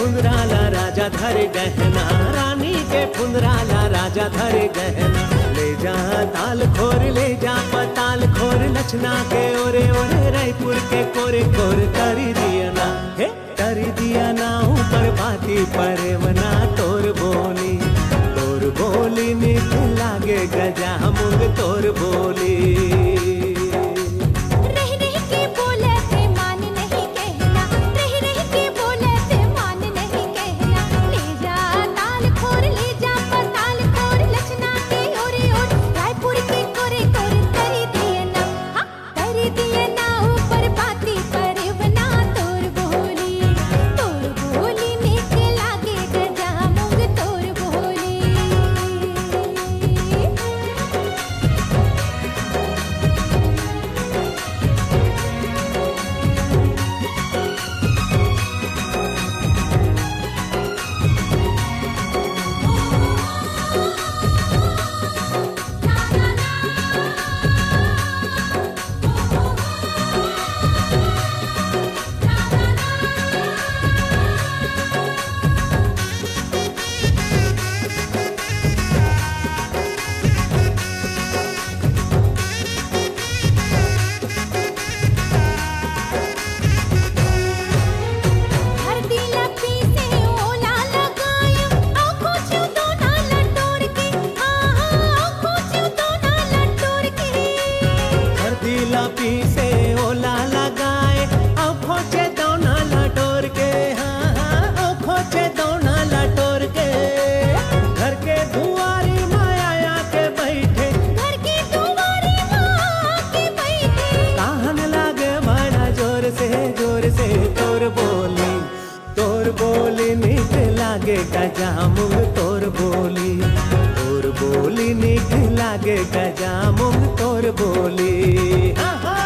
फुंदराला राजा धरे गहना, रानी के फुंदराला राजा धरे गहना। ले जा ताल खोर, ले जा पताल खोर, नचना के ओरे ओरे रायपुर के कोरे कोर तरी दिया ना, हे तरी दिया ना ऊपर बाती पर मना तोर बोली निक लागे गजा मुंग तोर बोली। पी से ओला लगाए औ खोचे दोना लटोर के, हाँ हाँ औ खोचे दोना लटोर के। घर के दुआरी माया के बैठे, घर के दुआरी माया के बैठे। कहन लागे बड़ा जोर से तोर बोली निक लागे गजा मुंग तोर बोली निक लागे गजा मुंग तोर बोली। हाँ हाँ।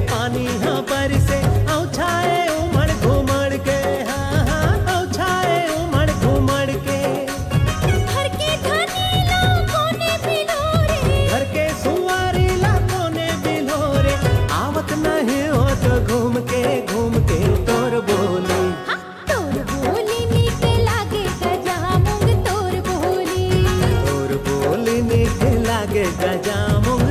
पानी हाँ बरसे औ छाए उमड़ घुमड़ के, हाँ हाँ औ छाए उमड़ घुमड़ के। घर के धनी लोगों ने बिलोरे, घर के सुवारी लाखों ने बिलोरे। आवत नहीं हो तो घूम के तोर बोली। हाँ तोर बोली निक लागे गजा मुंग तोर बोली। तोर बोली निक लागे गजा मुंग